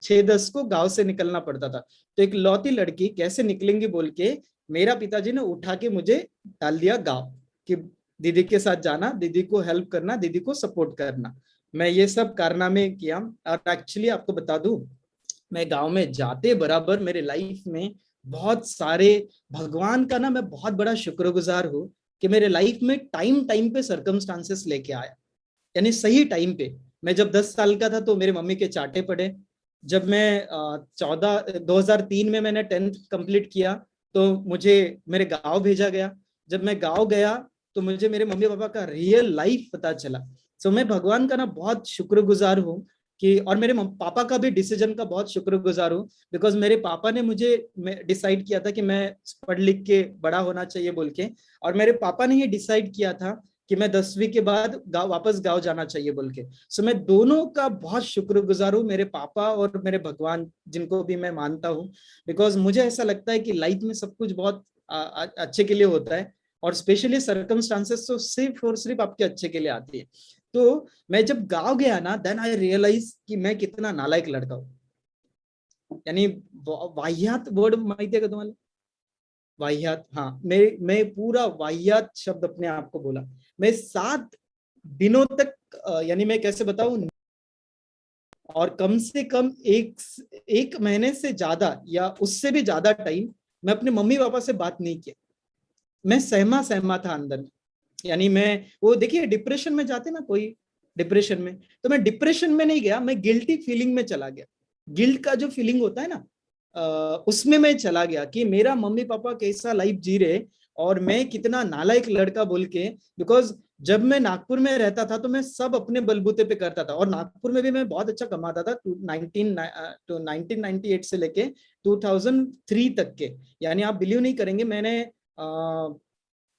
6-10 को गांव से निकलना पड़ता था। तो एक लौती लड़की कैसे निकलेंगी बोल के मेरा पिताजी ने उठा के मुझे डाल दिया गाँव कि दीदी के साथ जाना, दीदी को हेल्प करना, दीदी को सपोर्ट करना। मैं ये सब कारनामे किया। और एक्चुअली आपको बता दूं, मैं गांव में जाते बराबर मेरे लाइफ में बहुत सारे, भगवान का ना मैं बहुत बड़ा शुक्रगुजार हूँ कि मेरे लाइफ में टाइम टाइम पे सरकमस्टांसेस लेके आया, यानी सही टाइम पे। मैं जब 10 साल का था तो मेरे मम्मी के चाटे पड़े। जब मैं 2003 में मैंने 10th कंप्लीट किया तो मुझे मेरे गांव भेजा गया। जब मैं गांव गया तो मुझे मेरे मम्मी पापा का रियल लाइफ पता चला। सो मैं भगवान का ना बहुत शुक्रगुजार हूँ कि, और मेरे पापा का भी डिसीजन का बहुत शुक्रगुजार हूँ। बिकॉज मेरे पापा ने मुझे डिसाइड किया था कि मैं पढ़ लिख के बड़ा होना चाहिए बोल के, और मेरे पापा ने ये डिसाइड किया था कि मैं 10वीं के बाद वापस गांव जाना चाहिए बोल के। सो मैं दोनों का बहुत शुक्रगुजार हूँ, मेरे पापा और मेरे भगवान जिनको भी मैं मानता हूँ। बिकॉज मुझे ऐसा लगता है कि लाइफ में सब कुछ बहुत अच्छे के लिए होता है, और स्पेशली सर्कमस्टांसेस तो सिर्फ और सिर्फ आपके अच्छे के लिए आती है। तो मैं जब गांव गया ना, देन आई रियलाइज कि मैं कितना नालायक लड़का हूँ। यानी वाहियात वर्ड माहिती है का तुम्हाला? वाहियात, हाँ, मैं पूरा वाहियात शब्द अपने आप को बोला। मैं 7 दिनों तक यानी मैं कैसे बताऊं, और कम से कम एक महीने से ज्यादा या उससे भी ज्यादा टाइम मैं अपने मम्मी पापा से बात नहीं किया। मैं सहमा सहमा था अंदर में। यानी मैं, वो देखिए डिप्रेशन में जाते ना कोई, डिप्रेशन में, तो मैं डिप्रेशन में नहीं गया, मैं गिल्टी फीलिंग में चला गया। गिल्ट का जो फीलिंग होता है ना, उसमें मैं चला गया कि मेरा मम्मी पापा कैसा लाइफ जी रहे और मैं कितना नालायक लड़का बोल के। बिकॉज जब मैं नागपुर में रहता था तो मैं सब अपने बलबूते पे करता था, और नागपुर में भी मैं बहुत अच्छा कमाता था 1998 से लेके 2003 तक के। यानी आप बिलीव नहीं करेंगे, मैंने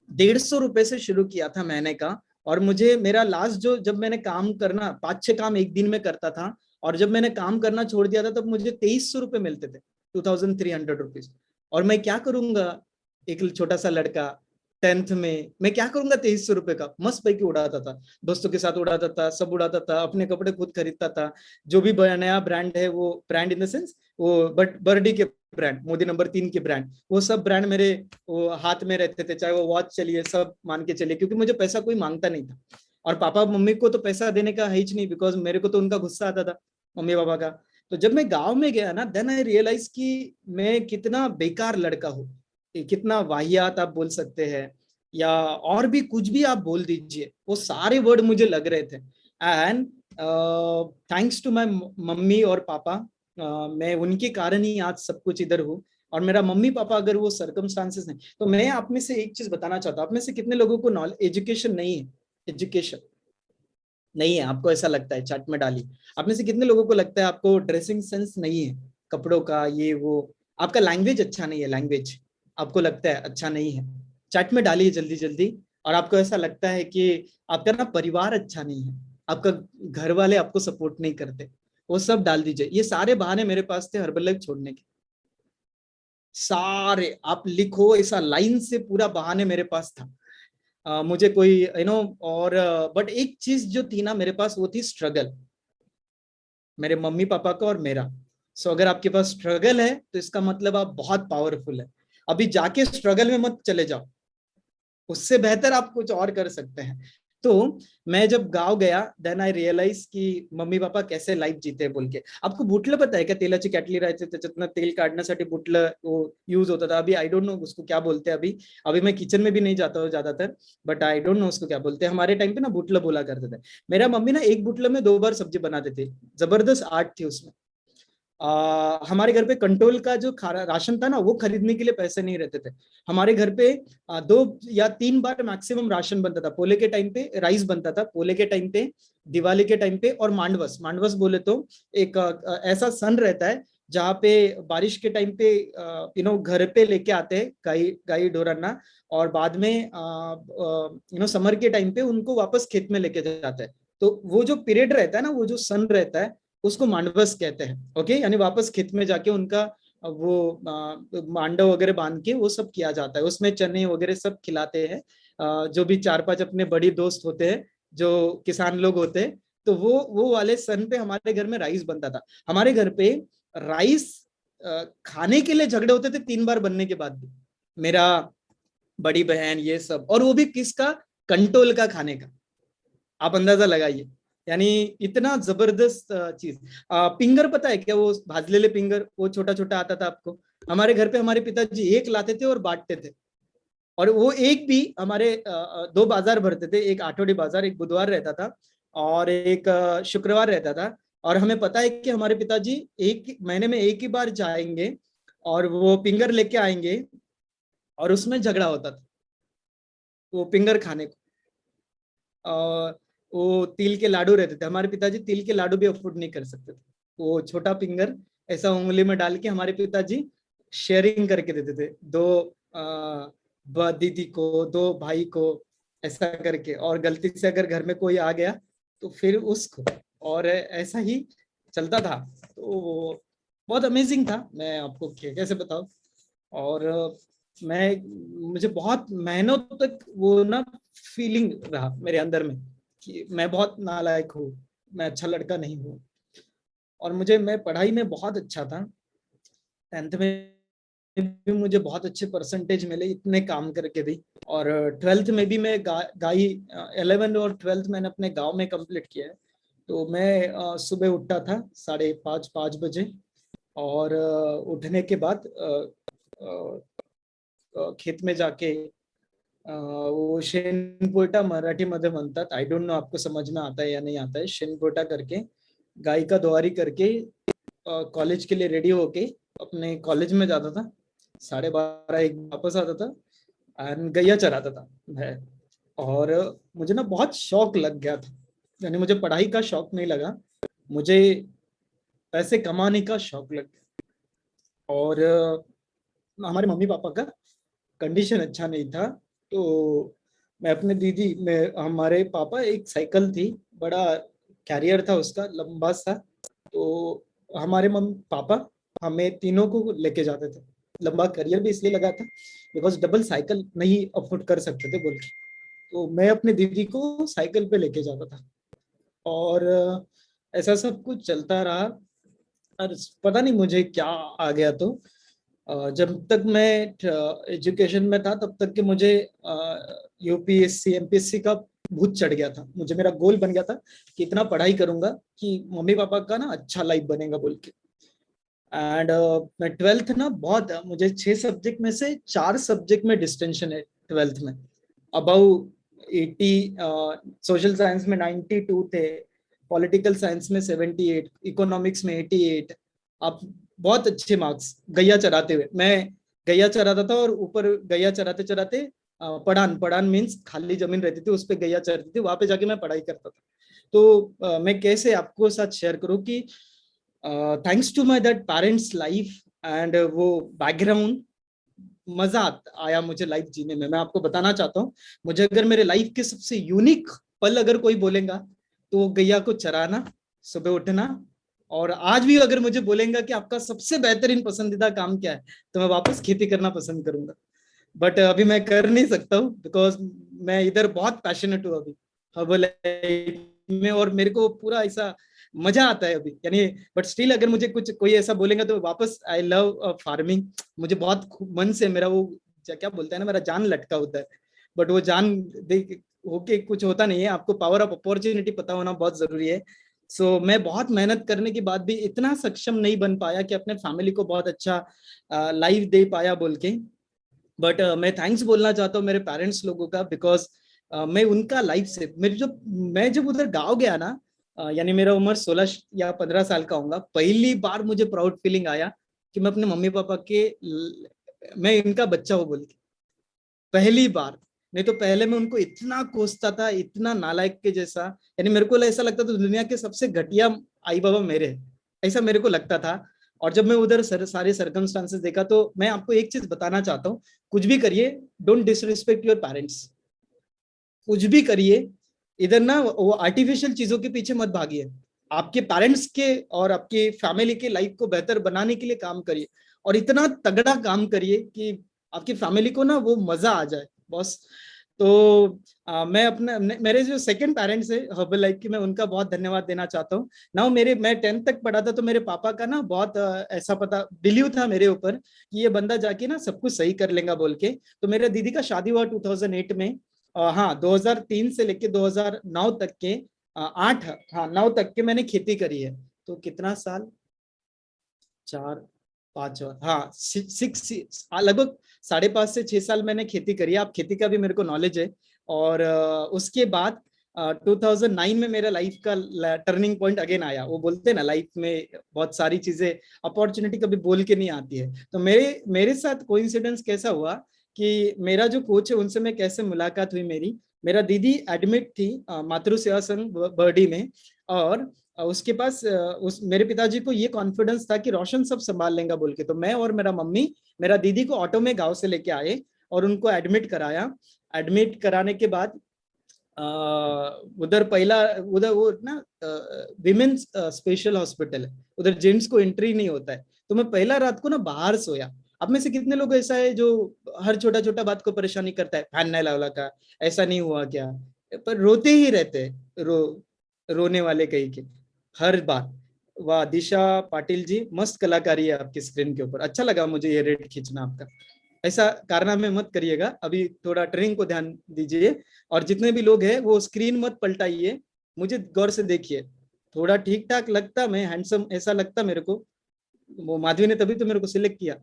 150 रुपए से शुरू किया था महीने का। और मुझे मेरा लास्ट जो, जब मैंने काम करना 5-6 काम एक दिन में करता था, और जब मैंने काम करना छोड़ दिया था तब मुझे 2300 रुपए मिलते थे, 2300 रुपीज। और मैं क्या करूंगा, एक छोटा सा लड़का 10th में, मैं क्या करूंगा 2300 रुपए का? मस्त पैकी उड़ाता था, दोस्तों के साथ उड़ाता था, सब उड़ाता था, अपने कपड़े खुद खरीदता था। जो भी नया ब्रांड है, वो ब्रांड इन द सेंस वो बट बर्डी के ब्रांड, मोदी नंबर 3 के ब्रांड, वो सब ब्रांड मेरे वो हाथ में रहते थे, चाहे वो वॉच चलिए, सब मान के चलिए, क्योंकि मुझे पैसा कोई मांगता नहीं था। और पापा मम्मी को तो पैसा देने का है ही नहीं, बिकॉज मेरे को तो उनका गुस्सा आता था, मम्मी पापा का। तो जब मैं गांव में गया ना, देन आई रियलाइज कि मैं कितना बेकार लड़का हूँ, कितना वाहियात आप बोल सकते हैं, या और भी कुछ भी आप बोल दीजिए, वो सारे वर्ड मुझे लग रहे थे। And thanks to my mummy और पापा, मैं उनके कारण ही आज सब कुछ इधर हूँ। और मेरा मम्मी पापा अगर वो सर्कमस्टांसेस नहीं, तो मैं आप में से एक चीज बताना चाहता हूँ, आप में से कितने लोगों को नॉलेज, एजुकेशन नहीं है? एजुकेशन नहीं है, आपको ऐसा लगता है, चैट में डालिए। आप में से कितने लोगों को लगता है आपको ड्रेसिंग सेंस नहीं है, कपड़ों का ये वो? आपका लैंग्वेज अच्छा नहीं है, लैंग्वेज आपको लगता है अच्छा नहीं है? चैट में डालिए जल्दी जल्दी। और आपको ऐसा लगता है कि आपका ना परिवार अच्छा नहीं है, आपका घर वाले आपको सपोर्ट नहीं करते, वो सब डाल दीजिए। ये सारे बहाने मेरे पास थे हर्बल लाइफ छोड़ने के, सारे आप लिखो, ऐसा लाइन से पूरा बहाने मेरे पास था। मुझे कोई और बट एक चीज जो थी ना मेरे पास, वो थी स्ट्रगल, मेरे मम्मी पापा का और मेरा। सो अगर आपके पास स्ट्रगल है तो इसका मतलब आप बहुत पावरफुल है। अभी जाके स्ट्रगल में मत चले जाओ, उससे बेहतर आप कुछ और कर सकते हैं। तो मैं जब गांव गया, देन आई रियलाइज कि मम्मी पापा कैसे लाईफ जीते बोल के। आपको बुटलं पता आहे का? तेलाची कॅटली राहायचे, त्याच्यातनं तेल काढण्यासाठी बुटलं वो यूज होता था। अभी आई डोंट नो उसको क्या बोलते हैं। अभी अभी मैं किचन में भी नहीं जाता हूँ ज्यादातर, बट आई डोंट नो उसको क्या बोलते हैं। हमारे टाइम पे ना बुटलं बोला करते थे। मेरा मम्मी ना एक बुटलं में 2 बार सब्जी बनाते थे, जबरदस्त आर्ट थी उसमें। हमारे घर पे कंट्रोल का जो राशन था ना, वो खरीदने के लिए पैसे नहीं रहते थे। हमारे घर पे 2 या 3 बार मैक्सिमम राशन बनता था। पोले के टाइम पे राइस बनता था, पोले के टाइम पे, दिवाली के टाइम पे, और मांडवस। मांडवस बोले तो एक ऐसा सन रहता है जहाँ पे बारिश के टाइम पे घर पे लेके आते हैं गाय गाय ढोराना, और बाद में समर के टाइम पे उनको वापस खेत में लेके जाते हैं। तो वो जो पीरियड रहता है ना, वो जो सन रहता है, उसको मांडवस कहते हैं। ओके, यानी वापस खेत में जाके उनका वो मांडव वगैरह बांध के वो सब किया जाता है। उसमें चने वगैरह सब खिलाते हैं। जो भी 4-5 अपने बड़ी दोस्त होते हैं, जो किसान लोग होते हैं, तो वो वाले सन पे हमारे घर में राइस बनता था। हमारे घर पे राइस खाने के लिए झगड़े होते थे 3 बार बनने के बाद भी। मेरा बड़ी बहन ये सब, और वो भी किसका, कंट्रोल का खाने का। आप अंदाजा लगाइए, यानी इतना जबरदस्त चीज। पिंगर पता है क्या, वो भाजलेले पिंगर, वो छोटा छोटा आता था आपको। हमारे घर पे हमारे पिताजी एक लाते थे और बांटते थे। और वो एक भी हमारे 2 बाजार भरते थे, एक आठवड़ी बाजार, एक बुधवार रहता था और एक शुक्रवार रहता था। और हमें पता है कि हमारे पिताजी एक महीने में एक ही बार जाएंगे और वो पिंगर लेके आएंगे, और उसमें झगड़ा होता था वो पिंगर खाने को। और वो तिल के लाडू रहते थे, हमारे पिताजी तिल के लाडू भी अफोर्ड नहीं कर सकते थे। वो छोटा पिंगर ऐसा उंगली में डाल के हमारे पिताजी शेयरिंग करके देते थे, दीदी को, 2 भाई को, ऐसा करके। और गलती से अगर घर में कोई आ गया तो फिर उसको, और ऐसा ही चलता था। तो बहुत अमेजिंग था, मैं आपको कैसे बताऊं। और मुझे बहुत महीनों तक वो ना फीलिंग रहा मेरे अंदर में कि मैं बहुत नालायक हूँ, मैं अच्छा लड़का नहीं हूँ। और मैं पढ़ाई में बहुत अच्छा था, 10th में भी मुझे बहुत अच्छे परसेंटेज मिले इतने काम करके भी। और 12th में भी मैं गाई 11 और 12th मैंने अपने गांव में कंप्लीट किया है। तो मैं सुबह उठता था 5:30 बजे, और उठने के बाद खेत में जाके वो शेणपोटा मराठी मध्ये म्हणतात, आई डोंट नो आपको समझ में आता है या नहीं आता है। शेणपोटा करके, गाय का दुआरी करके, कॉलेज के लिए रेडी होके अपने कॉलेज में जाता था। 12:30 1 वापस आता था एंड गैया चराता था मैं। और मुझे ना बहुत शौक लग गया था, यानी मुझे पढ़ाई का शौक नहीं लगा, मुझे पैसे कमाने का शौक लग गया। और हमारे मम्मी पापा का कंडीशन अच्छा नहीं था, तो मैं अपने दीदी में, हमारे पापा एक साइकिल थी, बड़ा कैरियर था उसका, लंबा सा। तो हमारे मम्मी पापा हमें तीनों को लेके जाते थे। लंबा करियर भी इसलिए लगा था बिकॉज डबल साइकिल नहीं अफोर्ड कर सकते थे बोल के। तो मैं अपने दीदी को साइकिल पे लेके जाता था। और ऐसा सब कुछ चलता रहा। और पता नहीं मुझे क्या आ गया। तो जब तक मैं एजुकेशन में था तब तक कि मुझे यूपीएससी एमपीएससी का भूत चढ़ गया था। मुझे मेरा गोल बन गया था कि इतना पढ़ाई करूंगा कि मम्मी पापा का ना अच्छा लाइफ बनेगा बोल के। एंड मैं 12th ना बहुत, मुझे 6 सब्जेक्ट में से 4 सब्जेक्ट में डिस्टिंक्शन है 12th में। अबाउ 80, सोशल साइंस में 92 थे, पॉलिटिकल साइंस में 78, इकोनॉमिक्स में 88। आप बहुत अच्छे मार्क्स गैया चराते हुए। मैं गैया चराता था, और ऊपर गैया चराते चराते पढ़ान पढ़ान मीन्स खाली जमीन रहती थी, उस पर गैया चरती थी, वहां पे जाके मैं पढ़ाई करता था। तो मैं कैसे आपको साथ शेयर करूं कि thanks to my that parents life and वो बैकग्राउंड, मजा आया मुझे लाइफ जीने में। मैं आपको बताना चाहता हूँ, मुझे अगर मेरे लाइफ के सबसे यूनिक पल अगर कोई बोलेगा तो वो गैया को चराना, सुबह उठना। और आज भी अगर मुझे बोलेगा कि आपका सबसे बेहतरीन पसंदीदा काम क्या है, तो मैं वापस खेती करना पसंद करूंगा। बट अभी मैं कर नहीं सकता हूँ बिकॉज मैं इधर बहुत पैशनेट हूँ अभी हर्बल में, और मेरे को पूरा ऐसा मजा आता है अभी, यानी। बट स्टिल अगर मुझे कुछ कोई ऐसा बोलेगा तो वापस, आई लव फार्मिंग। मुझे बहुत मन से मेरा वो क्या बोलते हैं ना, मेरा जान लटका होता है। बट वो जान देख होके कुछ होता नहीं है। आपको पावर ऑफ अपॉर्चुनिटी पता होना बहुत जरूरी है। सो मैं बहुत मेहनत करने के बाद भी इतना सक्षम नहीं बन पाया कि अपने फैमिली को बहुत अच्छा लाइफ दे पाया बोल के। बट मैं थैंक्स बोलना चाहता हूँ मेरे पेरेंट्स लोगों का, बिकॉज मैं उनका लाइफ से, मैं जब उधर गाँव गया ना, यानी मेरा उम्र 16 या 15 साल का होगा, पहली बार मुझे प्राउड फीलिंग आया कि मैं अपने मम्मी पापा के मैं इनका बच्चा हूँ बोल के, पहली बार। नहीं तो पहले मैं उनको इतना कोसता था, इतना नालायक के जैसा, यानी मेरे को ऐसा लगता था दुनिया के सबसे घटिया आई बाबा मेरे हैं, ऐसा मेरे को लगता था। और जब मैं उधर सारे सर्कमस्टांसेस देखा, तो मैं आपको एक चीज बताना चाहता हूँ, कुछ भी करिए, डोंट डिसरिस्पेक्ट योर पेरेंट्स। कुछ भी करिए, इधर ना वो आर्टिफिशियल चीजों के पीछे मत भागिए। आपके पेरेंट्स के और आपके फैमिली के लाइफ को बेहतर बनाने के लिए काम करिए, और इतना तगड़ा काम करिए कि आपकी फैमिली को ना वो मजा आ जाए बॉस। तो मैं अपना मेरे जो सेकंड पेरेंट्स है हर्बल लाइफ की, मैं उनका बहुत धन्यवाद देना चाहता हूँ ना। मैं 10th तक पढ़ा था, तो मेरे पापा का ना बहुत ऐसा पता बिलीव था मेरे ऊपर कि ये बंदा जाके ना सब कुछ सही कर लेगा बोल के। तो मेरे दीदी का शादी हुआ 2008 में। हाँ, 2003 से लेके 2009 तक के 8, हाँ 9 तक के मैंने खेती करी है। तो कितना साल, 4, 5, हाँ 6, लगभग 5.5 से 6 साल मैंने खेती करी है। आप खेती का भी मेरे को नॉलेज है। और उसके बाद 2009 में मेरा लाइफ का टर्निंग पॉइंट अगेन आया। वो बोलते हैं ना लाइफ में बहुत सारी चीजें, अपॉर्चुनिटी कभी बोल के नहीं आती है। तो मेरे मेरे साथ कोइंसिडेंस कैसा हुआ कि मेरा जो कोच है उनसे मैं कैसे मुलाकात हुई मेरी। मेरा दीदी एडमिट थी मातृ सेवा संघ बर्डी में। और उसके पास उस मेरे पिताजी को ये कॉन्फिडेंस था कि रोशन सब संभाल लेगा बोल के। तो मैं और मेरा मम्मी मेरा दीदी को ऑटो में गांव से लेके आए और उनको एडमिट कराया। एडमिट कराने के बाद उधर पहला, उधर वो ना विमेन्स स्पेशल हॉस्पिटल है, उधर जेंट्स को एंट्री नहीं होता है। तो मैं पहला रात को ना बाहर सोया। अब में से कितने लोग ऐसा है जो हर छोटा छोटा बात को परेशानी करता है, फैन नहीं लावला का, ऐसा नहीं हुआ क्या, पर रोते ही रहते हैं, रोने वाले कहीं के हर बार। वाह दिशा पाटिल जी, मस्त कलाकारी है आपकी स्क्रीन के ऊपर, अच्छा लगा मुझे ये रेड खींचना आपका। ऐसा कारनामे मत करिएगा, अभी थोड़ा ट्रेनिंग को ध्यान दीजिए। और जितने भी लोग हैं वो स्क्रीन मत पलटाइए, मुझे गौर से देखिए। थोड़ा ठीक ठाक लगता, मैं हैंडसम ऐसा लगता मेरे को, वो माधवी ने तभी तो मेरे को सिलेक्ट किया।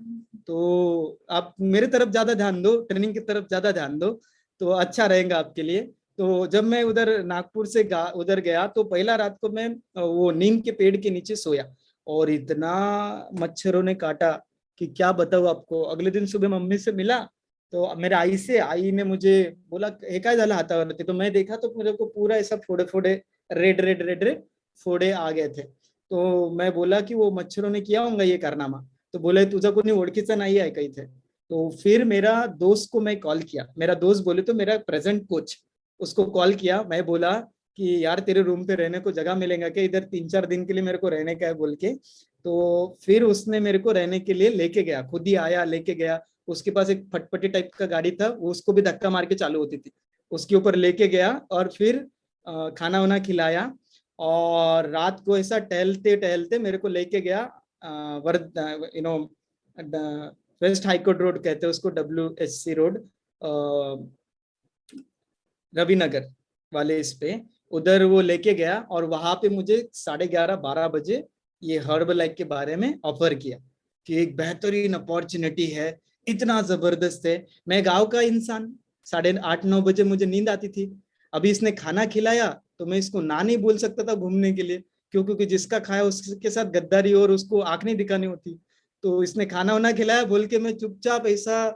तो आप मेरे तरफ ज्यादा ध्यान दो, ट्रेनिंग की तरफ ज्यादा ध्यान दो, तो अच्छा रहेगा आपके लिए। तो जब मैं उधर नागपुर से उधर गया, तो पहला रात को मैं वो नीम के पेड़ के नीचे सोया, और इतना मच्छरों ने काटा कि क्या बताऊँ आपको। अगले दिन सुबह मम्मी से मिला, तो मेरे आई ने मुझे बोला हे काय झालं हातावरती। तो मैं देखा तो मेरे को पूरा ऐसा फोड़े फोड़े, रेड रेड रेड रेड फोड़े आ गए थे। तो मैं बोला कि वो मच्छरों ने किया होगा ये कारनामा। तो बोले तुझा कोणी ओळखीचा नाही आहे का इथे। तो फिर मेरा दोस्त को मैं कॉल किया, मेरा दोस्त बोले तो मेरा प्रेजेंट कोच, उसको कॉल किया। मैं बोला कि यार तेरे रूम पे रहने को जगह मिलेगा क्या, इधर 3-4 दिन के लिए मेरे को रहने का है बोल के। तो फिर उसने मेरे को रहने के लिए लेके गया, खुद ही आया लेके गया। उसके पास एक फटफटी टाइप का गाड़ी था, वो उसको भी धक्का मार के चालू होती थी, उसके ऊपर लेके गया। और फिर खाना वाना खिलाया। और रात को ऐसा टहलते टहलते मेरे को लेके गया वर्द you know West High Court Road कहते हैं उसको, WSC रोड, रविनगर वाले इस पे, उधर वो लेके गया। और वहां पे मुझे 11:30-12 बजे ये हर्बल लाइफ के बारे में ऑफर किया कि एक बेहतरीन अपॉर्चुनिटी है, इतना जबरदस्त है। मैं गांव का इंसान, 8:30-9 बजे मुझे नींद आती थी। अभी इसने खाना खिलाया तो मैं इसको ना नहीं बोल सकता था घूमने के लिए, क्यों, क्योंकि जिसका खाया उसके साथ गद्दारी और उसको आंख नहीं दिखानी होती। तो इसने खाना वाना खिलाया बोल के मैं चुपचाप ऐसा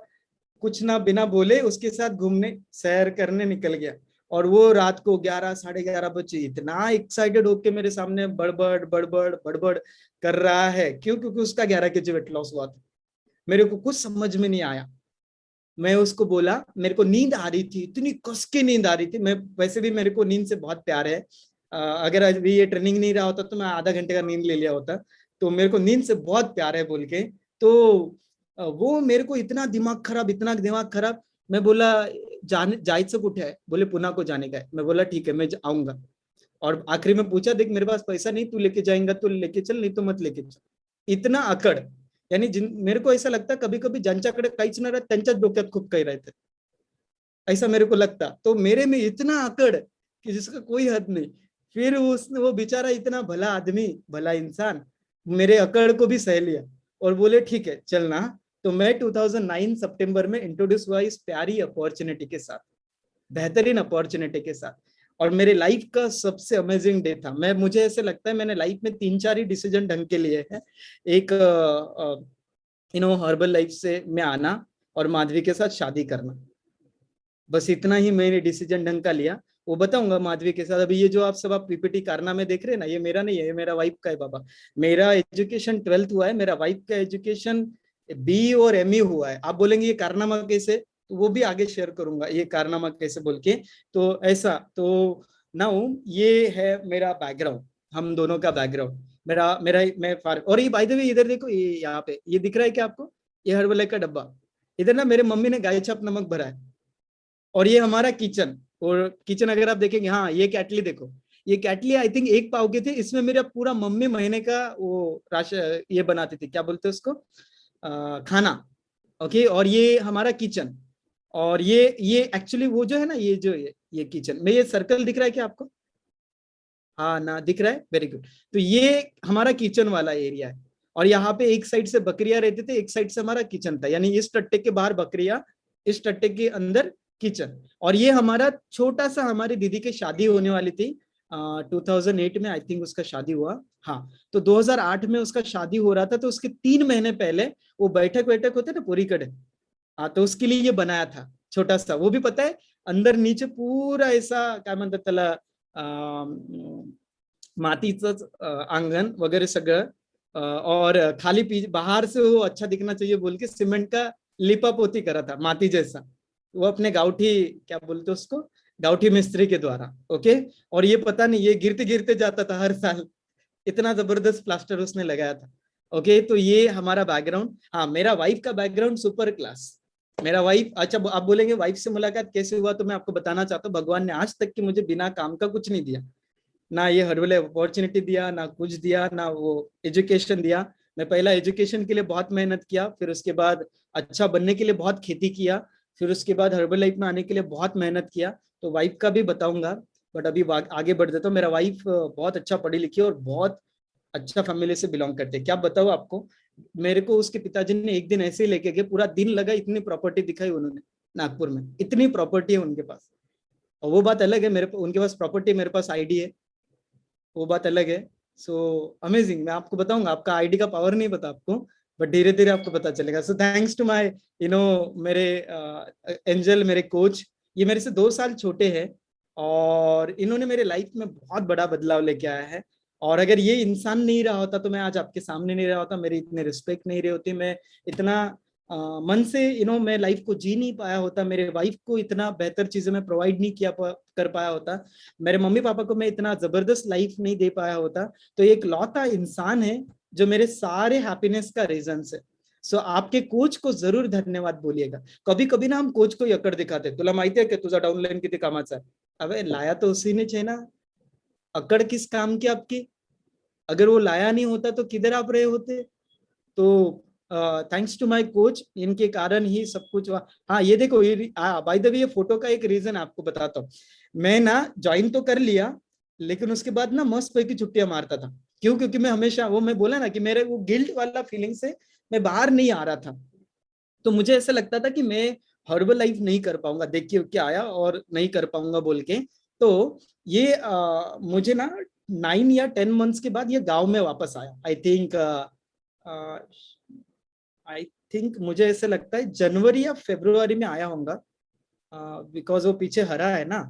कुछ ना बिना बोले उसके साथ घूमने सैर करने निकल गया। और वो रात को 11-11:30 बजे इतना एक्साइटेड होके मेरे सामने बड़बड़ बड़बड़ बड़बड़ कर रहा है। क्यों, क्योंकि उसका 11 kg वेट लॉस हुआ था। मेरे को कुछ समझ में नहीं आया। मैं उसको बोला, मेरे को नींद आ रही थी, इतनी कस के नींद आ रही थी। मैं वैसे भी मेरे को नींद से बहुत प्यार है। अगर अभी ये ट्रेनिंग नहीं रहा होता तो मैं आधा घंटे का नींद ले लिया होता। तो मेरे को नींद से बहुत प्यार है बोल के। तो वो मेरे को इतना दिमाग खराब, इतना दिमाग खराब। मैं बोला जायचं कुठे है, बोले पुणे को जाने का है। मैं बोला ठीक है मैं आऊंगा। और आखिरी में पूछा देख मेरे पास पैसा नहीं, तू लेके जाएगा तो लेके चल, नहीं तो मत लेके चल। इतना अकड़, यानी मेरे को ऐसा लगता कभी कभी ज्यांच्याकडे काहीच न राहत त्यांच्याच डोक्यात खूप काही राहते, ऐसा मेरे को लगता। तो मेरे में इतना अकड़ कि जिसका कोई हद नहीं। फिर वो बेचारा इतना भला आदमी, भला इंसान, मेरे अकड़ को भी सह लिया और बोले ठीक है चलना। तो मैं 2009 सितंबर में इंट्रोड्यूस हुआ इस प्यारी अपॉर्चुनिटी के साथ, बेहतरीन अपॉर्चुनिटी के साथ। और मेरे लाइफ का सबसे अमेजिंग डे था। मुझे ऐसे लगता है मैंने लाइफ में 3-4 ही डिसीजन ढंग के लिए हैं। एक हर्बल लाइफ से मैं आना और माधवी के साथ शादी करना, बस इतना ही मैंने डिसीजन ढंग का लिया। वो बताऊंगा माधवी के साथ। अभी ये जो आप सब आप पीपीटी कारनामे देख रहे हैं ना, ये मेरा नहीं है, ये मेरा वाइफ का है बाबा। मेरा एजुकेशन 12th हुआ है, मेरा वाइफ का एजुकेशन बी और ME हुआ है। आप बोलेंगे ये कारनामा कैसे, तो वो भी आगे शेयर करूंगा ये कारनामा कैसे बोल के। तो ऐसा तो नाउ ये है मेरा बैकग्राउंड, हम दोनों का बैकग्राउंड। मेरा मेरा मैं और ये बाय द वे इधर देखो, ये यहाँ पे ये दिख रहा है क्या आपको, ये हर्बल का डब्बा। इधर ना मेरे मम्मी ने गाय छाप नमक भरा है। और ये हमारा किचन, और किचन अगर आप देखेंगे, हाँ ये कैटली देखो, ये कैटली आई थिंक 1 पाव की थी, इसमें मेरा पूरा मम्मी महीने का वो राशन ये बनाती थी, क्या बोलते हैं उसको, खाना। ओके, और ये हमारा किचन, और ये एक्चुअली वो जो है ना, ये जो ये किचन में ये सर्कल दिख रहा है क्या आपको? हाँ ना, दिख रहा है, वेरी गुड। तो ये हमारा किचन वाला एरिया है, और यहाँ पे एक साइड से बकरियां रहते थे, एक साइड से हमारा किचन था, यानी इस टट्टे के बाहर बकरियां, इस टट्टे के अंदर किचन। और ये हमारा छोटा सा, हमारी दीदी की शादी होने वाली थी 2008 में आई थिंक उसका शादी हुआ। हाँ, तो 2008 में उसका शादी हो रहा था, तो उसके 3 महीने पहले वो बैठक वैठक होते ना पूरी कड़े, हाँ, तो उसके लिए ये बनाया था छोटा सा, वो भी पता है अंदर नीचे पूरा ऐसा काय म्हणतात त्याला, मातीचंच अंगण वगैरे सगळं, और खाली बाहर से वो अच्छा दिखना चाहिए बोल के सीमेंट का लिपा पोती करा था माटी जैसा, वो अपने गाउठी, क्या बोलते उसको, गाउठी मिस्त्री के द्वारा। ओके, और ये पता नहीं ये गिरते गिरते जाता था हर साल, इतना जबरदस्त प्लास्टर उसने लगाया था। ओके, तो ये हमारा बैकग्राउंड। हाँ, मेरा वाइफ का बैकग्राउंड सुपर क्लास। मेरा वाइफ, अच्छा आप बोलेंगे वाइफ से मुलाकात कैसे हुआ, तो मैं आपको बताना चाहता हूँ, भगवान ने आज तक की मुझे बिना काम का कुछ नहीं दिया, ना ये हर वाले अपॉर्चुनिटी दिया, ना कुछ दिया, ना वो एजुकेशन दिया। मैं पहला एजुकेशन के लिए बहुत मेहनत किया, फिर उसके बाद अच्छा बनने के लिए बहुत खेती किया, फिर उसके बाद हर्बल लाइफ में आने के लिए बहुत मेहनत किया। तो वाइफ का भी बताऊंगा, बट अभी आगे बढ़ देता हूँ। मेरा वाइफ बहुत अच्छा पढ़ी लिखी और बहुत अच्छा फैमिली से बिलोंग करते हैं। क्या बताओ आपको, मेरे को उसके पिताजी ने एक दिन ऐसे ही लेके गए, पूरा दिन लगा, इतनी प्रॉपर्टी दिखाई उन्होंने, नागपुर में इतनी प्रॉपर्टी है उनके पास। और वो बात अलग है, उनके पास प्रॉपर्टी, मेरे पास आईडी है, वो बात अलग है। सो अमेजिंग, मैं आपको बताऊंगा, आपका आईडी का पावर नहीं पता आपको, बट धीरे धीरे आपको पता चलेगा। सो थैंक्स टू माय मेरे एंजल, मेरे कोच, ये मेरे से 2 साल छोटे हैं, और इन्होंने मेरे लाइफ में बहुत बड़ा बदलाव लेके आया है। और अगर ये इंसान नहीं रहा होता तो मैं आज आपके सामने नहीं रहा होता, मेरी इतनी रिस्पेक्ट नहीं रही होती, मैं इतना मन से मैं लाइफ को जी नहीं पाया होता, मेरे वाइफ को इतना बेहतर चीजें मैं प्रोवाइड नहीं कर पाया होता, मेरे मम्मी पापा को मैं इतना जबरदस्त लाइफ नहीं दे पाया होता। तो एक लौता इंसान है जो मेरे सारे हैप्पीनेस का रीजन है। सो आपके कोच को जरूर धन्यवाद बोलिएगा। कभी कभी ना हम कोच को यकड़ दिखाते, तुला माहिती आहे की तुझा डाउनलाइन किती कामाचा आहे, अबे लाया तो उसी ने ना, अकड़ किस काम की आपकी, अगर वो लाया नहीं होता तो किधर आप रहे होते। तो थैंक्स टू माय कोच, इनके कारण ही सब कुछ हुआ। हाँ ये देखो, ये बाय द वे ये फोटो का एक रीजन आपको बताता हूँ। मैं ना ज्वाइन तो कर लिया, लेकिन उसके बाद ना मस्त पैकी छुट्टियां मारता था। क्यों? क्योंकि मैं हमेशा, वो मैं बोला ना कि मेरे वो गिल्ट वाला फीलिंग से मैं बाहर नहीं आ रहा था। तो मुझे ऐसा लगता था कि मैं हर्बल लाइफ नहीं कर पाऊंगा, देखिए क्या आया, और नहीं कर पाऊंगा बोल के। तो ये मुझे ना 9 या 10 मंथ्स के बाद ये गांव में वापस आया। आई थिंक मुझे ऐसे लगता है जनवरी या फरवरी में आया होगा, बिकॉज वो पीछे हरा है ना,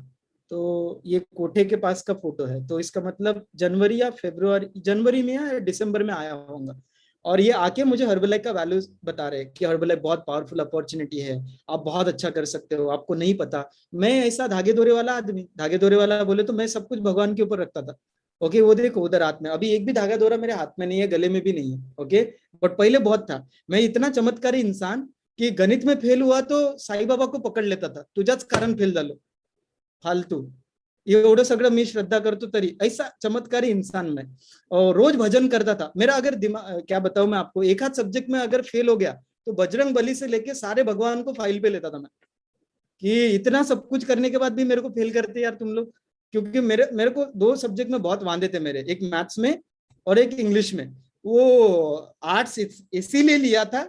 तो ये कोठे के पास का फोटो है, तो इसका मतलब जनवरी या फरवरी, जनवरी में या दिसंबर में आया होगा। और ये आके मुझे हर्बलाइफ का वैल्यू बता रहे हैं कि हर्बलाइफ बहुत पावरफुल अपॉर्चुनिटी है, आप बहुत अच्छा कर सकते हो, आपको नहीं पता। मैं ऐसा धागे दोरे वाला आदमी, धागे दोरे वाला बोले तो मैं सब कुछ भगवान के ऊपर रखता था। ओके, वो देखो उधर हाथ में अभी एक भी धागा दोरा मेरे हाथ में नहीं है, गले में भी नहीं है। ओके, बट पहले बहुत था। मैं इतना चमत्कारी इंसान की गणित में फेल हुआ तो साई बाबा को पकड लेता था, तुझ्याच कारण फेल झालो फालतू, एवढं सगळं मी श्रद्धा करतो तरी, ऐसा चमत्कारी इंसान में। और रोज भजन करता था मेरा, अगर दिमाग, क्या बताऊं मैं आपको, एक आध सब्जेक्ट में अगर फेल हो गया तो बजरंग बली से लेके सारे भगवान को फाइल पे लेता था मैं, कि इतना सब कुछ करने के बाद भी मेरे को फेल करते यार तुम लोग। क्योंकि मेरे मेरे को 2 सब्जेक्ट में बहुत वांदे थे मेरे, एक मैथ्स में और एक इंग्लिश में। वो आर्ट्स इसीलिए लिया था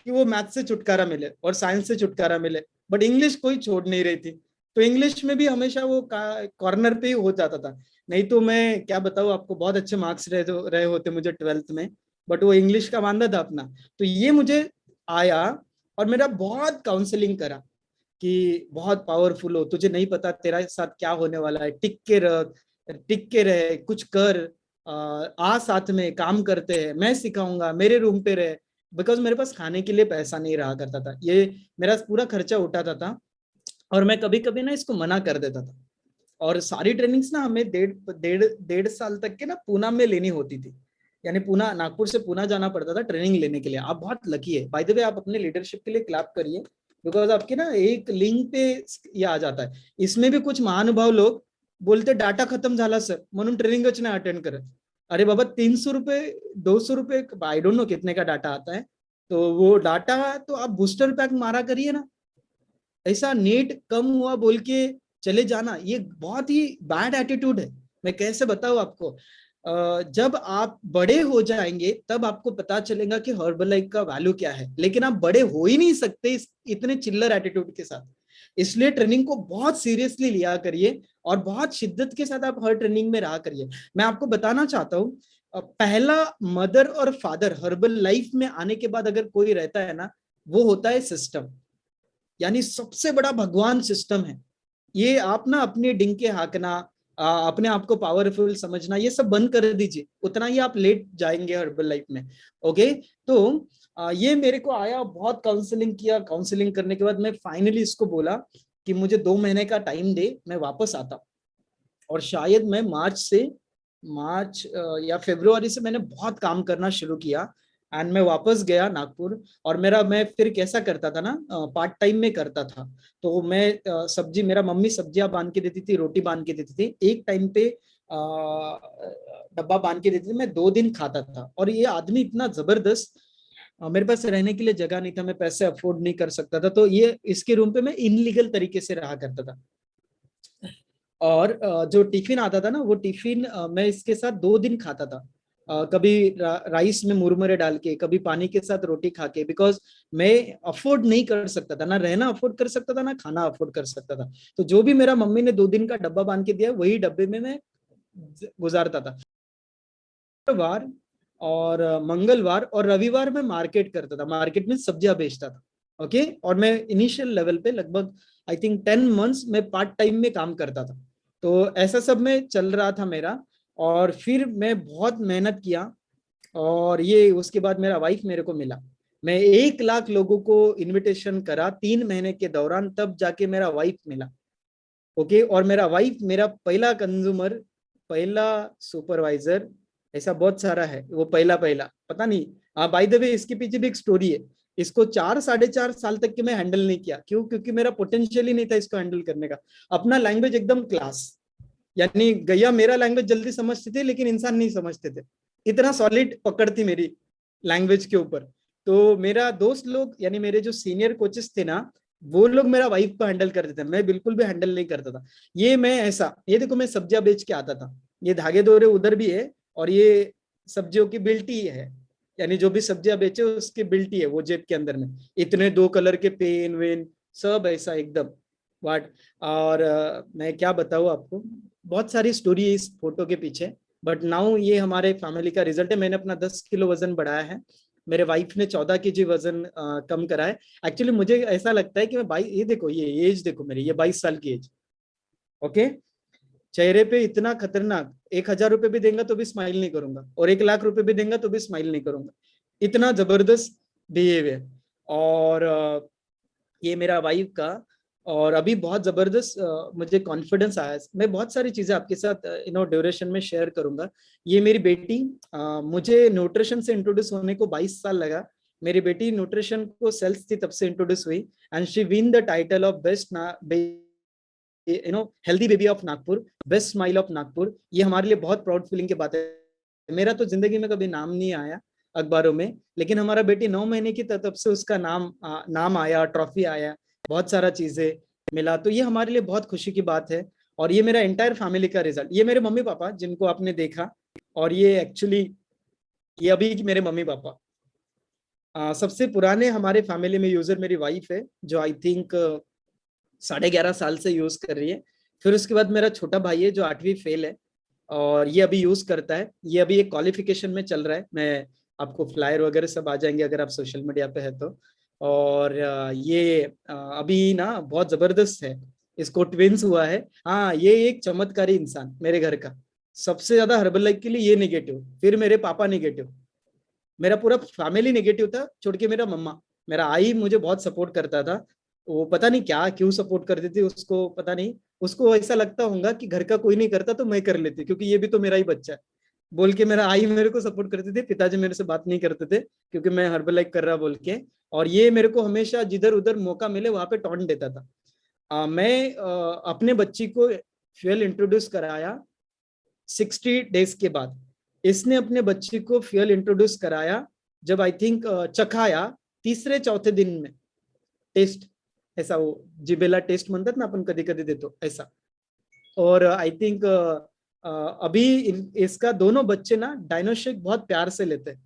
कि वो मैथ्स से छुटकारा मिले और साइंस से छुटकारा मिले, बट इंग्लिश कोई छोड़ नहीं रही थी। तो इंग्लिश में भी हमेशा वो कॉर्नर पे ही हो जाता था। नहीं तो मैं क्या बताऊँ आपको, बहुत अच्छे मार्क्स रहे होते मुझे 12th में, बट वो इंग्लिश का वांदा था अपना। तो ये मुझे आया, और मेरा बहुत काउंसलिंग करा कि बहुत पावरफुल हो, तुझे नहीं पता तेरा साथ क्या होने वाला है, टिक के रह, टिक के रहे, कुछ कर, आ साथ में काम करते हैं, मैं सिखाऊंगा, मेरे रूम पे रहे। बिकॉज मेरे पास खाने के लिए पैसा नहीं रहा करता था, ये मेरा पूरा खर्चा उठाता था, और मैं कभी कभी ना इसको मना कर देता था। और सारी ट्रेनिंग्स ना हमें डेढ़ डेढ़ डेढ़ साल तक के ना पूना में लेनी होती थी, यानी पूना, नागपुर से पूना जाना पड़ता था ट्रेनिंग लेने के लिए। आप बहुत लकी है, बाय द वे आप अपने लीडरशिप के लिए क्लैप करिए, बिकॉज आपके ना एक लिंक पे ये आ जाता है. इसमें भी कुछ महानुभाव लोग बोलते डाटा खत्म झाला सर म्हणून ट्रेनिंगच नाही अटेंड करत. अरे बाबा 300 रुपये 200 रुपये आई डोंट नो कितने का डाटा आता है, तो वो डाटा तो आप बूस्टर पैक मारा करिए ना. ऐसा नेट कम हुआ बोल के चले जाना, ये बहुत ही बैड एटीट्यूड है. मैं कैसे बताऊं आपको. जब आप बड़े हो जाएंगे तब आपको पता चलेगा कि हर्बलाइफ का वैल्यू क्या है, लेकिन आप बड़े हो ही नहीं सकते इस इतने चिल्लर एटीट्यूड के साथ. इसलिए ट्रेनिंग को बहुत सीरियसली लिया करिए और बहुत शिद्दत के साथ आप हर ट्रेनिंग में रहा करिए. मैं आपको बताना चाहता हूँ, पहला मदर और फादर हर्बल लाइफ में आने के बाद अगर कोई रहता है ना, वो होता है सिस्टम. यानी सबसे बड़ा भगवान सिस्टम है. ये आप ना अपने डिंके हाँकना, अपने आप को पावरफुल समझना, ये सब बंद कर दीजिए, उतना ही आप लेट जाएंगे हर्बल लाइफ में. ओके. तो ये मेरे को आया, बहुत काउंसलिंग किया. काउंसलिंग करने के बाद मैं फाइनली इसको बोला कि मुझे 2 महीने का टाइम दे, मैं वापस आता. और शायद मैं मार्च या फरवरी से मैंने बहुत काम करना शुरू किया. एंड मैं वापस गया नागपुर. और मैं फिर कैसा करता था ना, पार्ट टाइम में करता था. तो मैं सब्जी, मेरा मम्मी सब्जियां बांध के देती थी, रोटी बांध के देती थी. एक टाइम पे डब्बा बांध के देती थी, मैं 2 दिन खाता था. और ये आदमी इतना जबरदस्त, मेरे पास रहने के लिए जगह नहीं था, मैं पैसे अफोर्ड नहीं कर सकता था, तो ये इसके रूम पे मैं इनलीगल तरीके से रहा करता था. और जो टिफिन आता था ना, वो टिफिन मैं इसके साथ 2 दिन खाता था. कभी राइस में मुरमुरे डाल के, कभी पानी के साथ रोटी खा के, बिकॉज मैं अफोर्ड नहीं कर सकता था, ना रहना अफोर्ड कर सकता था, ना खाना अफोर्ड कर सकता था. तो जो भी मेरा मम्मी ने 2 दिन का डब्बा बांध के दिया, वही डब्बे में मैं गुजारता था. शुक्रवार और मंगलवार और रविवार में मार्केट करता था, मार्केट में सब्जियां बेचता था. ओके. और मैं इनिशियल लेवल पे लगभग आई थिंक 10 मंथ्स में पार्ट टाइम में काम करता था. तो ऐसा सब में चल रहा था मेरा. और फिर मैं बहुत मेहनत किया. और ये उसके बाद मेरा वाइफ मेरे को मिला. मैं 1 लाख लोगों को इनविटेशन करा 3 महीने के दौरान, तब जाके मेरा वाइफ मिला. ओके. और मेरा वाइफ मेरा पहला कंज्यूमर, पहला सुपरवाइजर. ऐसा बहुत सारा है, वो पहला पहला पता नहीं. हाँ, बाय द वे इसके पीछे भी एक स्टोरी है. इसको 4 साढ़े 4 साल तक के मैं हैंडल नहीं किया. क्यों? क्योंकि मेरा पोटेंशियल ही नहीं था इसको हैंडल करने का. अपना लैंग्वेज एकदम क्लास. यानी गैया मेरा लैंग्वेज जल्दी समझते थे, लेकिन इंसान नहीं समझते थे. इतना सॉलिड पकड़ थी मेरी लैंग्वेज के ऊपर. तो मेरा दोस्त लोग, यानी मेरे जो सीनियर कोचेस थे ना, वो लोग मेरा वाइफ को हैंडल करते थे, मैं बिल्कुल भी हैंडल नहीं करता था. ये मैं ऐसा, ये देखो मैं सब्जियां बेच के आता था, ये धागे दोरे उधर भी है, और ये सब्जियों की बिल्टी है. यानी जो भी सब्जियां बेचे उसकी बिल्टी है वो जेब के अंदर में. इतने 2 कलर के पेन वेन सब ऐसा एकदम वाट. और मैं क्या बताऊँ आपको, बहुत सारी स्टोरी है इस फोटो के पीछे. बट नाउ ये हमारे फैमिली का रिजल्ट है. मैंने अपना 10 किलो वजन बढ़ाया है. मेरे वाइफ ने 14 kg वजन कम करा है. एक्चुअली मुझे ऐसा लगता है कि मैं 22, ये देखो ये एज देखो मेरी, ये 22 साल की एज. ओके. चेहरे पे इतना खतरनाक, 1,000 रुपए भी देंगे तो भी स्माइल नहीं करूंगा, और 1 लाख रुपए भी देंगे तो भी स्माइल नहीं करूंगा. इतना जबरदस्त बिहेवियर. और ये मेरा वाइफ का. और अभी बहुत जबरदस्त मुझे कॉन्फिडेंस आया. मैं बहुत सारी चीजें आपके साथ ड्यूरेशन में शेयर करूंगा. ये मेरी बेटी, मुझे न्यूट्रिशन से इंट्रोड्यूस होने को 22 साल लगा. मेरी बेटी न्यूट्रिशन को सेल्स थी तब से इंट्रोड्यूस हुई. And she win the title of best healthy baby of Nagpur, best smile of Nagpur. ये हमारे लिए बहुत प्राउड फीलिंग की बात है. मेरा तो जिंदगी में कभी नाम नहीं आया अखबारों में, लेकिन हमारा बेटी 9 महीने की तब से उसका नाम आया, ट्रॉफी आया, बहुत सारा चीजें मिला. तो ये हमारे लिए बहुत खुशी की बात है. और ये मेरा एंटायर फैमिली का रिजल्ट. ये मेरे मम्मी पापा जिनको आपने देखा, और ये एक्चुअली ये अभी मेरे मम्मी पापा. सबसे पुराने हमारे फैमिली में यूजर मेरी वाइफ है, जो आई थिंक 11.5 साल से यूज कर रही है. फिर उसके बाद मेरा छोटा भाई है जो 8वीं फेल है, और ये अभी यूज करता है. ये अभी एक क्वालिफिकेशन में चल रहा है. मैं आपको फ्लायर वगैरह सब आ जाएंगे अगर आप सोशल मीडिया पे है तो. और ये अभी ना बहुत जबरदस्त है. इसको ट्विंस हुआ है. हाँ, ये एक चमत्कारी इंसान मेरे घर का. सबसे ज्यादा हर्बल लाइफ के लिए ये नेगेटिव, फिर मेरे पापा नेगेटिव, मेरा पूरा फैमिली नेगेटिव था, छोड़ के मेरा मम्मा. मेरा आई मुझे बहुत सपोर्ट करता था. वो पता नहीं क्या क्यों सपोर्ट करती थी, उसको पता नहीं. उसको ऐसा लगता होगा कि घर का कोई नहीं करता तो मैं कर लेती, क्योंकि ये भी तो मेरा ही बच्चा है. बोल के मेरा आई मेरे को सपोर्ट करते थे, पिताजी मेरे से बात नहीं करते थे क्योंकि मैं हर्बलाइफ कर रहा बोल के। और ये मेरे को हमेशा जिधर उधर मौका मिले वहां पे टॉन्ट देता था। मैं अपने बच्ची को फ्यूल इंट्रोड्यूस कराया 60 डेज के बाद। इसने अपने बच्चे को फ्यूल इंट्रोड्यूस कराया जब आई थिंक चखाया तीसरे चौथे दिन में टेस्ट, ऐसा वो जिबेला टेस्ट म्हणतात ना अपन कधी कधी देतो ऐसा। और आई थिंक अभी इसका दोनों बच्चे ना डायनोशेक बहुत प्यार से लेते हैं,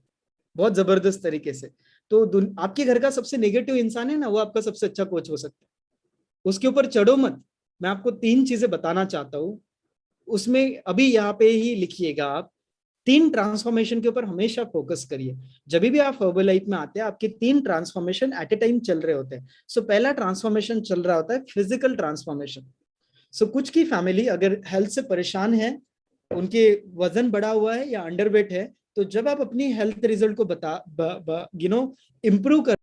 बहुत जबरदस्त तरीके से। तो आपके घर का सबसे नेगेटिव इंसान है ना, वो आपका सबसे अच्छा कोच हो सकता है। उसके ऊपर चढ़ो मत। मैं आपको 3 चीजें बताना चाहता हूँ, उसमें अभी यहाँ पे ही लिखिएगा आप। 3 ट्रांसफॉर्मेशन के ऊपर हमेशा फोकस करिए। जब भी आप हर्बलाइफ में आते हैं आपके 3 ट्रांसफॉर्मेशन एट ए टाइम चल रहे होते हैं। सो पहला ट्रांसफॉर्मेशन चल रहा होता है फिजिकल ट्रांसफॉर्मेशन। सो कुछ की फैमिली अगर हेल्थ से परेशान है, उनके वजन बढ़ा हुआ है या अंडरवेट है, तो जब आप अपनी हेल्थ रिजल्ट को इम्प्रूव कर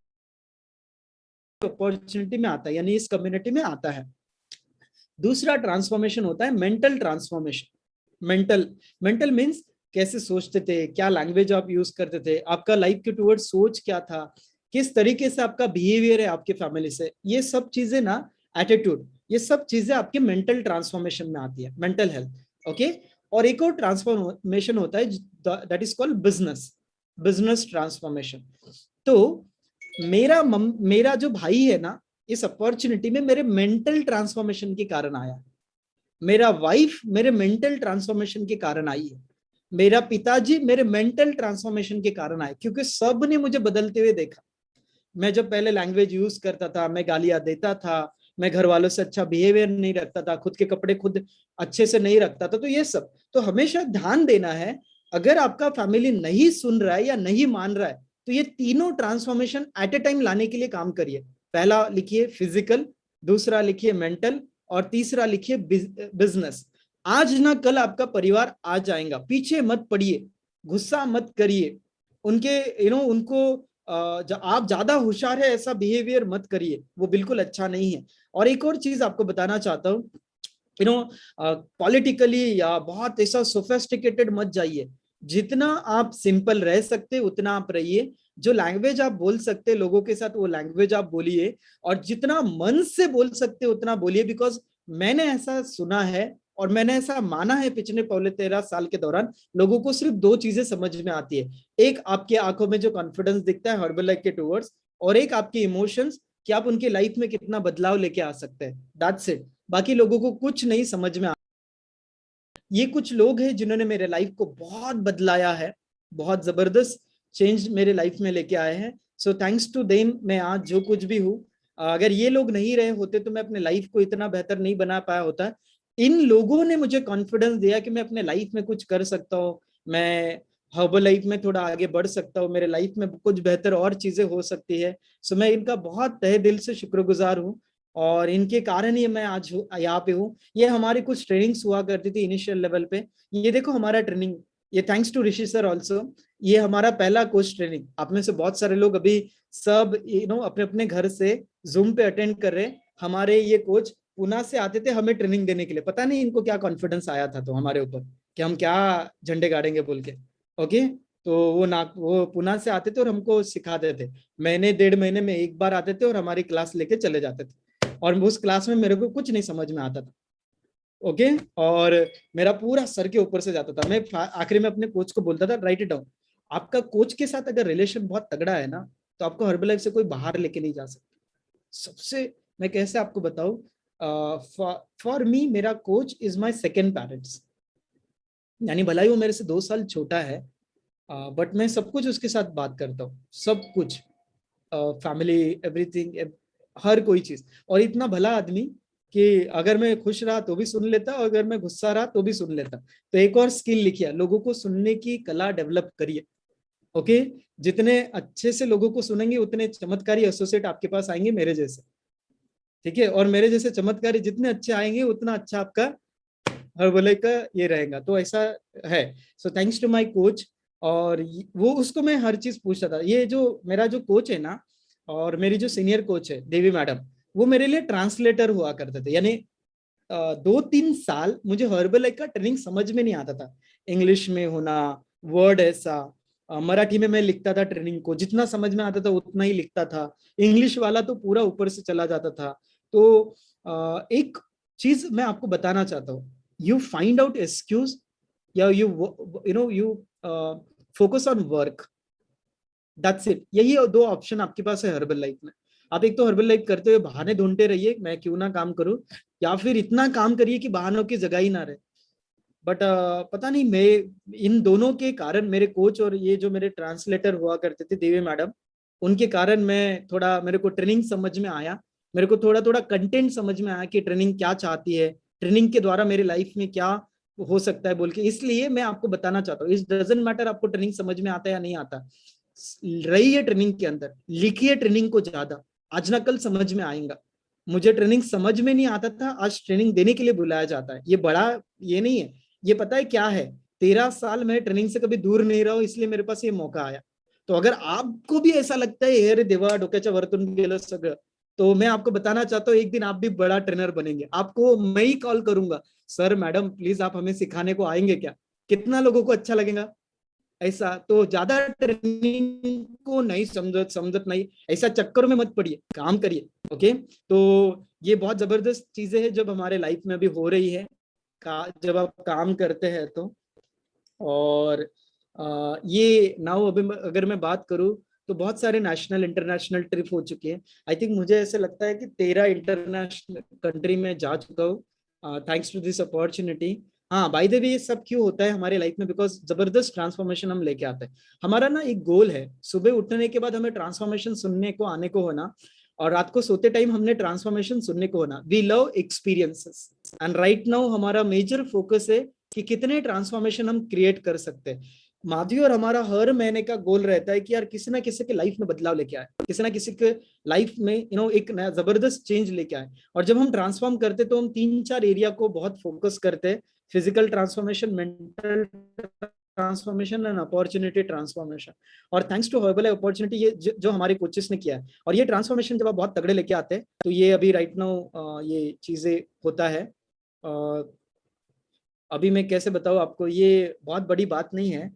अपॉर्चुनिटी में आता है, यानी इस कम्युनिटी में आता है। दूसरा ट्रांसफॉर्मेशन होता है मेंटल ट्रांसफॉर्मेशन। मेंटल मीन्स कैसे सोचते थे, क्या लैंग्वेज आप यूज करते थे, आपका लाइफ के टुवर्ड सोच क्या था, किस तरीके से आपका बिहेवियर है आपके फैमिली से, ये सब चीजें ना, एटीट्यूड, ये सब चीजें आपके मेंटल ट्रांसफॉर्मेशन में आती है, मेंटल हेल्थ। ओके। और एक और ट्रांसफॉर्मेशन होता है that is called business transformation. तो मेरा जो भाई है ना, इस अपॉर्चुनिटी में मेरे मेंटल ट्रांसफॉर्मेशन के कारण आया। मेरा वाइफ मेरे मेंटल ट्रांसफॉर्मेशन के कारण आई है। मेरा पिताजी मेरे मेंटल ट्रांसफॉर्मेशन के कारण आए, क्योंकि सब ने मुझे बदलते हुए देखा। मैं जब पहले लैंग्वेज यूज करता था, मैं गालियां देता था, मैं घर वालों से अच्छा बिहेवियर नहीं रखता था, खुद के कपड़े खुद अच्छे से नहीं रखता था, तो ये सब तो हमेशा ध्यान देना है। अगर आपका फैमिली नहीं सुन रहा है या नहीं मान रहा है, तो ये तीनों ट्रांसफॉर्मेशन एट ए टाइम लाने के लिए काम करिए। पहला लिखिए फिजिकल, दूसरा लिखिए मेंटल, और तीसरा लिखिए बिजनेस। आज ना कल आपका परिवार आ जाएगा, पीछे मत पड़िए, गुस्सा मत करिए उनके, उनको आप ज्यादा होशियार है ऐसा बिहेवियर मत करिए, वो बिल्कुल अच्छा नहीं है। और एक और चीज आपको बताना चाहता हूँ, पॉलिटिकली या बहुत ऐसा सोफेस्टिकेटेड मत जाइए। जितना आप सिंपल रह सकते उतना आप रहिए। जो लैंग्वेज आप बोल सकते लोगों के साथ, वो लैंग्वेज आप बोलिए, और जितना मन से बोल सकते उतना बोलिए। बिकॉज मैंने ऐसा सुना है और मैंने ऐसा माना है, पिछले 13 साल के दौरान लोगों को सिर्फ 2 चीजें समझ में आती है। एक आपके आंखों में जो कॉन्फिडेंस दिखता है हर्बलाइफ के टूवर्ड्स, और एक आपके इमोशंस, कि आप उनके लाइफ में कितना बदलाव लेके आ सकते हैं। That's it. बाकी लोगों को कुछ नहीं समझ में। ये कुछ लोग हैं जिन्होंने मेरे लाइफ को बहुत बदलाया है, बहुत जबरदस्त चेंज मेरे लाइफ में लेके आए हैं। सो थैंक्स टू देम मैं आज जो कुछ भी हूँ। अगर ये लोग नहीं रहे होते तो मैं अपने लाइफ को इतना बेहतर नहीं बना पाया होता। इन लोगों ने मुझे कॉन्फिडेंस दिया कि मैं अपने लाइफ में कुछ कर सकता हूँ, मैं हर्बल लाइफ में थोड़ा आगे बढ़ सकता हूँ, मेरे लाइफ में कुछ बेहतर और चीजें हो सकती है। सो मैं इनका बहुत तहे दिल से शुक्रगुजार हूँ, और इनके कारण ही मैं आज यहाँ पे हूँ। ये हमारी कुछ ट्रेनिंग्स हुआ करती थी इनिशियल लेवल पे। ये देखो हमारा ट्रेनिंग, ये thanks to Rishi sir also. ये हमारा पहला कोच ट्रेनिंग। आप में से बहुत सारे लोग अभी सब अपने अपने घर से जूम पे अटेंड कर रहे। हमारे ये कोच पुणे से आते थे हमें ट्रेनिंग देने के लिए। पता नहीं इनको क्या कॉन्फिडेंस आया था तो हमारे ऊपर, कि हम क्या झंडे गाड़ेंगे बोल के। ओके। तो वो पुणे से आते थे और हमको सिखाते थे। महीने 1.5 महीने में एक बार आते थे और हमारी क्लास लेके चले जाते थे। और उस क्लास में मेरे को कुछ नहीं समझ में आता था। ओके। और मेरा पूरा सर के ऊपर से जाता था। मैं आखिरी में अपने कोच को बोलता था, राइट इट डाउन। आपका कोच के साथ अगर रिलेशन बहुत तगड़ा है ना, तो आपको हर्बलाइफ से कोई बाहर लेके नहीं जा सकता। सबसे, मैं कैसे आपको बताऊं, फॉर मी मेरा coach is my second parents. यानी भला ही वो मेरे से 2 साल छोटा है, बट मैं सब कुछ उसके साथ बात करता हूँ, सब कुछ, फैमिली, एवरीथिंग, हर कोई चीज। और इतना भला आदमी कि अगर मैं खुश रहा तो भी सुन लेता, और अगर मैं गुस्सा रहा तो भी सुन लेता। तो एक और स्किल लिखिए, लोगों को सुनने की कला डेवलप करिए। ओके। जितने अच्छे से लोगों को सुनेंगे उतने चमत्कारी एसोसिएट आपके पास आएंगे मेरे जैसे। ठीक है। और मेरे जैसे चमत्कारी जितने अच्छे आएंगे उतना अच्छा आपका हर बोले का ये रहेगा। तो ऐसा है। So thanks to my coach. और वो उसको मैं हर चीज पूछता था। ये जो मेरा जो कोच है ना, और मेरी जो सीनियर कोच है देवी मैडम, वो मेरे लिए ट्रांसलेटर हुआ करते थे। यानी 2-3 साल मुझे हर्बल का ट्रेनिंग समझ में नहीं आता था। इंग्लिश में होना, वर्ड ऐसा, मराठी में मैं लिखता था ट्रेनिंग को, जितना समझ में आता था उतना ही लिखता था, इंग्लिश वाला तो पूरा ऊपर से चला जाता था। तो एक चीज मैं आपको बताना चाहता हूँ, यू फाइंड आउट एक्सक्यूज या you focus on work, that's it. यही दो ऑप्शन आपके पास है हर्बल लाइफ में। आप एक तो हर्बल लाइफ करते हुए बहाने ढूंढते रहिए, मैं क्यों ना काम करूं, या फिर इतना काम करिए कि बहानों की जगह ही ना रहे। बट पता नहीं, मैं इन दोनों के कारण, मेरे कोच और ये जो मेरे ट्रांसलेटर हुआ करते थे देवी मैडम, उनके कारण मैं थोड़ा, मेरे को ट्रेनिंग समझ में आया, मेरे को थोड़ा थोड़ा कंटेंट समझ में आया कि ट्रेनिंग क्या चाहती है, ट्रेनिंग के द्वारा मेरे लाइफ में क्या हो सकता है बोल के। इसलिए मैं आपको बताना चाहता हूँ, इट डजेंट मैटर आपको ट्रेनिंग समझ में आता है या नहीं आता, रहिए ट्रेनिंग के अंदर, लिखिए ट्रेनिंग को ज्यादा, आज ना कल समझ में आएगा। मुझे ट्रेनिंग समझ में नहीं आता था, आज ट्रेनिंग देने के लिए बुलाया जाता है, ये बड़ा, ये नहीं है, ये पता है क्या है, 13 साल मैं ट्रेनिंग से कभी दूर नहीं रहा हूं, इसलिए मेरे पास ये मौका आया। तो अगर आपको भी ऐसा लगता है अरे देवा डोक्याच्या वरतून गेलं सगळं, तो मैं आपको बताना चाहता हूँ एक दिन आप भी बड़ा ट्रेनर बनेंगे, आपको मैं ही कॉल करूंगा, सर मैडम प्लीज आप हमें सिखाने को आएंगे क्या। कितना लोगों को अच्छा लगेगा ऐसा। तो ज्यादा ट्रेनिंग को नहीं समझत समझत नहीं, ऐसा चक्कर में मत पड़िए, काम करिए। ओके, तो ये बहुत जबरदस्त चीजें हैं जब हमारे लाइफ में अभी हो रही है, जब आप काम करते हैं तो। और ये नाउ अभी अगर मैं बात करूं तो बहुत सारे नेशनल इंटरनेशनल ट्रिप हो चुके हैं। आई थिंक मुझे ऐसे लगता है कि 13 इंटरनेशनल कंट्री में जा चुका हूँ, थैंक्स टू दिस अपॉर्चुनिटी। हाँ, बाय द वे ये सब क्यों होता है हमारे लाइफ में, बिकॉज जबरदस्त ट्रांसफॉर्मेशन हम लेके आते हैं। हमारा ना एक गोल है, सुबह उठने के बाद हमें ट्रांसफॉर्मेशन सुनने को आने को होना, और रात को सोते टाइम हमने ट्रांसफॉर्मेशन सुनने को होना। We love experiences, and right now हमारा मेजर फोकस है कि कितने ट्रांसफॉर्मेशन हम क्रिएट कर सकते हैं। माधवी और हमारा हर महीने का गोल रहता है कि यार किसी ना किसी के लाइफ में बदलाव लेके आए, किसी ना किसी के लाइफ में एक नया जबरदस्त चेंज लेके आए। और जब हम ट्रांसफॉर्म करते तो हम 3-4 एरिया को बहुत फोकस करते हैं, physical transformation, mental transformation and opportunity transformation. और थैंक्स टू हर्बल अपॉर्चुनिटी, ये जो हमारे कोचेस ने किया है, और ये ट्रांसफॉर्मेशन जब आप बहुत तगड़े लेके आते हैं तो ये अभी राइट नाउ ये चीजें होता है। अभी मैं कैसे बताऊँ आपको, ये बहुत बड़ी बात नहीं है।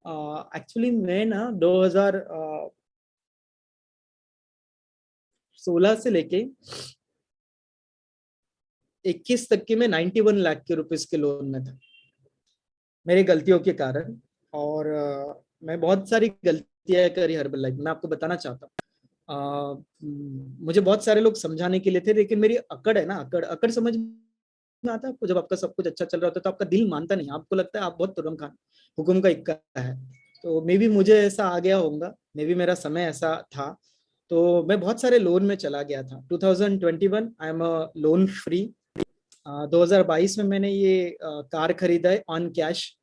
एक्चुअली मैं ना 2016 से लेके 21 तक के मैं 91 लाख के रुपीस के लोन में था, मेरी गलतियों के कारण। और मैं बहुत सारी गलतियां करी हर्बल लाइफ में, मैं आपको बताना चाहता हूँ। मुझे बहुत सारे लोग समझाने के लिए थे, लेकिन मेरी अकड़ है ना, अकड़ अकड़ समझ में आता है आपको, जब आपका सब कुछ अच्छा चल रहा होता है तो आपका दिल मानता नहीं, आपको लगता है आप बहुत तुरम खान, हुकुम का इक्का है। तो मे भी मुझे ऐसा आ गया होगा, मे भी मेरा समय ऐसा था। तो मैं बहुत सारे लोन में चला गया था। 2021 आई एम लोन फ्री। 2022 में मैंने ये कार खरीदा है ऑन कैश,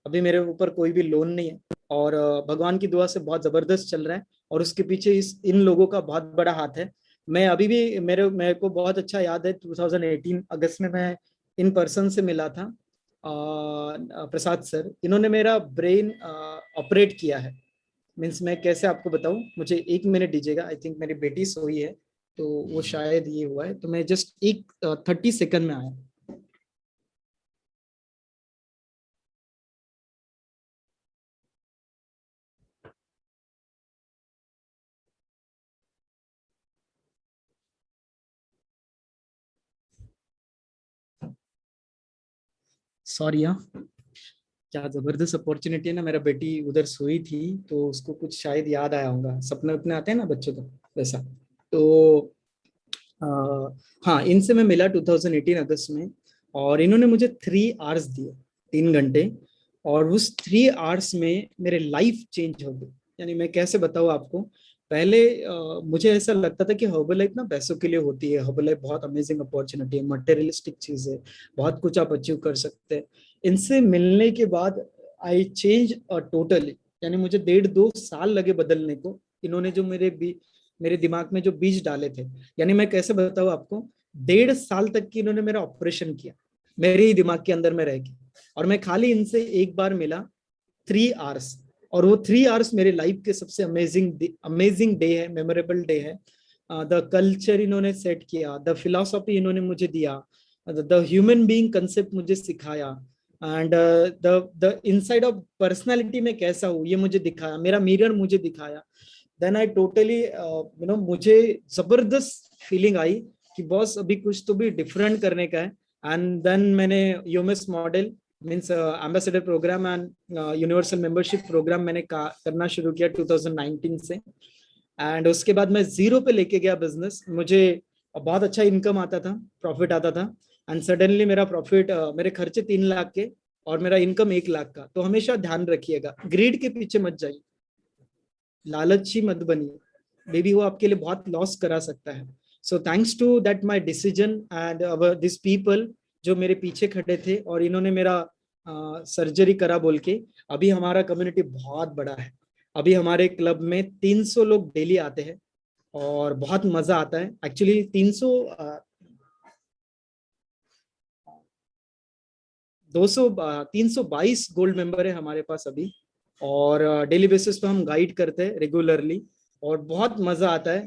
अभी मेरे ऊपर कोई भी लोन नहीं है, और भगवान की दुआ से बहुत जबरदस्त चल रहा है, और उसके पीछे इन लोगों का बहुत बड़ा हाथ है। मैं अभी भी, मेरे को बहुत अच्छा याद है 2018 अगस्त में मैं इन पर्सन से मिला था, प्रसाद सर, इन्होंने मेरा ब्रेन ऑपरेट किया है। मीन्स मैं कैसे आपको बताऊं, मुझे 1 मिनट दीजिएगा, आई थिंक मेरी बेटी सोई है, तो वो शायद ये हुआ है, तो मैं जस्ट एक 30 सेकंड में आया। सॉरी हाँ, क्या जबरदस्त अपॉर्चुनिटी है ना, मेरा बेटी उधर सोई थी तो उसको कुछ शायद याद आया होगा, सपने अपने आते हैं ना बच्चों को, वैसा। तो आ, हाँ, इनसे मैं मिला 2018 अगस्त में, और इन्होंने मुझे 3 आवर्स दिए, 3 घंटे। और उस 3 आवर्स में मेरे लाइफ चेंज हो गई। यानी मैं कैसे बताऊँ आपको, पहले मुझे ऐसा लगता था कि हर्बल लाइफ ना पैसों के लिए होती है, हर्बल लाइफ बहुत अमेजिंग अपॉर्चुनिटी है, मटेरियलिस्टिक चीज है, बहुत कुछ आप अचीव कर सकते हैं। इनसे मिलने के बाद आई चेंज टोटली। यानी मुझे 1.5-2 साल लगे बदलने को, इन्होंने जो मेरे दिमाग में जो बीज डाले थे। यानी मैं कैसे बताऊँ आपको, 1.5 साल तक की इन्होंने मेरा ऑपरेशन किया, मेरे ही दिमाग के अंदर में रह के। और मैं खाली इनसे एक बार मिला, 3 आवर्स, और वो 3 आवर्स मेरे लाइफ के सबसे अमेजिंग डे है, मेमोरेबल डे है। द कल्चर इन्होंने सेट किया, द फिलोसॉफी इन्होंने मुझे दिया, द ह्यूमन बीइंग कंसेप्ट मुझे सिखाया, and the inside of personality में कैसा हूँ ये मुझे दिखाया, मेरा मिरर मुझे दिखाया। देन आई टोटली मुझे जबरदस्त फीलिंग आई कि बॉस अभी कुछ तो भी डिफरेंट करने का है। एंड देन मैंने UMS model means ambassador program and universal membership program मैंने करना शुरू किया 2019 से। एंड उसके बाद मैं जीरो पे लेके गया बिजनेस, मुझे बहुत अच्छा इनकम आता था, प्रॉफिट आता था। एंड सडनली मेरा प्रॉफिट, मेरे खर्चे 3 लाख के और मेरा इनकम 1 लाख का। तो हमेशा ध्यान रखिएगा, ग्रीड के पीछे मत जाइए, लालची मत बनिए, बेबी वो आपके लिए बहुत लॉस करा सकता है। So thanks to that my decision and this people जो मेरे पीछे खड़े थे, और इन्होंने मेरा सर्जरी करा बोल के। अभी हमारा कम्युनिटी बहुत बड़ा है, अभी हमारे क्लब में 300 लोग डेली आते हैं और बहुत मजा आता है। एक्चुअली 300 200 322 गोल्ड मेंबर है हमारे पास अभी, और डेली बेसिस पे हम गाइड करते हैं रेगुलरली, और बहुत मजा आता है।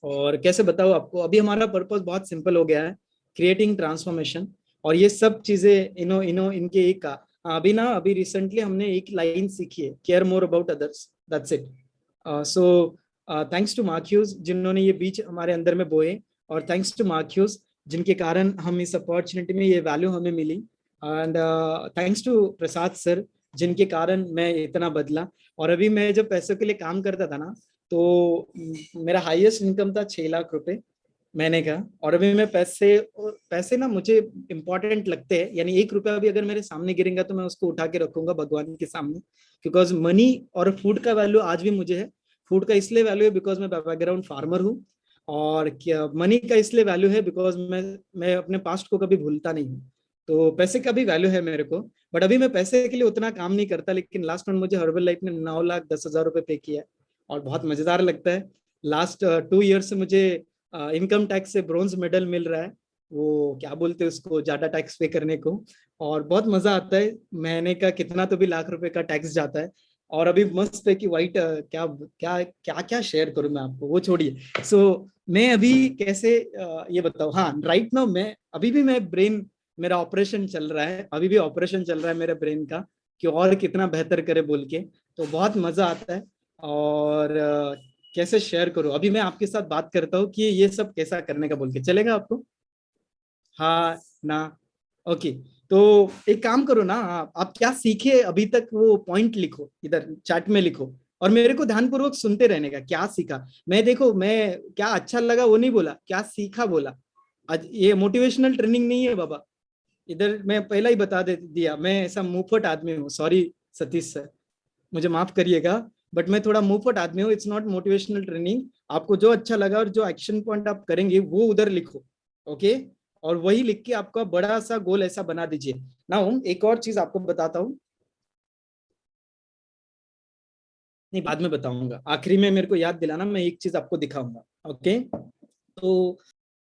और कैसे बताओ आपको, अभी हमारा पर्पस बहुत सिंपल हो गया है, क्रिएटिंग ट्रांसफॉर्मेशन। और ये सब चीजें इनके एक का, अभी ना अभी रिसेंटली हमने एक लाइन सीखी है, care more about others, that's it. So thanks to Marquez जिन्होंने ये बीज हमारे अंदर में बोए, और थैंक्स टू मार्क्यूज जिनके कारण हम इस अपॉर्चुनिटी में ये वैल्यू हमें मिली। And thanks to Prasad sir जिनके कारण मैं इतना बदला। और अभी मैं जब पैसों के लिए काम करता था ना, तो मेरा हाईएस्ट इनकम था 6 लाख रुपए महीने का। और अभी मैं पैसे ना मुझे इंपॉर्टेंट लगते हैं, यानी 1 रुपया भी अगर मेरे सामने गिरेगा तो मैं उसको उठा के रखूंगा भगवान के सामने, बिकॉज मनी और फूड का वैल्यू आज भी मुझे है। फूड का इसलिए वैल्यू है बिकॉज मैं बैकग्राउंड फार्मर हूँ, और क्या मनी का इसलिए वैल्यू है बिकॉज मैं अपने पास्ट को कभी भूलता नहीं हूँ। तो पैसे का भी वैल्यू है मेरे को, बट अभी मैं पैसे के लिए उतना काम नहीं करता। लेकिन लास्ट मंथ मुझे हर्बल लाइफ ने 9,10,000 रुपए पे किया है, और बहुत मजेदार लगता है। लास्ट 2 ईयर से मुझे इनकम टैक्स से ब्रॉन्ज मेडल मिल रहा है, वो क्या बोलते हैं उसको, ज्यादा टैक्स पे करने को। और बहुत मजा आता है, महीने का कितना तो भी लाख रुपए का टैक्स जाता है। और अभी मस्त है कि वाइट क्या क्या क्या क्या शेयर करूं मैं आपको, वो छोड़िए। सो मैं अभी कैसे ये बताऊं, हाँ राइट नाउ मैं अभी भी मैं ब्रेन, मेरा ऑपरेशन चल रहा है, अभी भी ऑपरेशन चल रहा है मेरे ब्रेन का, कि और कितना बेहतर करे बोल के। तो बहुत मजा आता है। और कैसे शेयर करूं, अभी मैं आपके साथ बात करता हूँ कि ये सब कैसा करने का बोल के, चलेगा आपको? हाँ ना? ओके। तो एक काम करो ना, आप क्या सीखे अभी तक वो पॉइंट लिखो, इधर चैट में लिखो, और मेरे को ध्यानपूर्वक सुनते रहने का, क्या सीखा। मैं देखो, मैं क्या अच्छा लगा वो नहीं बोला, क्या सीखा बोला। आज ये मोटिवेशनल ट्रेनिंग नहीं है बाबा, इधर मैं पहला ही बता दे दिया, मैं ऐसा मुंहफट आदमी हूँ, सॉरी सतीश सर, मुझे माफ करिएगा, बट मैं थोड़ा मुंहफट आदमी हूँ। It's not motivational training. आपको जो अच्छा लगा और जो एक्शन पॉइंट आप करेंगे वो उधर लिखो, ओके। और वही लिख के आपका बड़ा सा गोल ऐसा बना दीजिए। ना एक और चीज आपको बताता हूँ, नहीं बाद में बताऊंगा, आखिरी में मेरे को याद दिलाना, मैं एक चीज आपको दिखाऊंगा, ओके। तो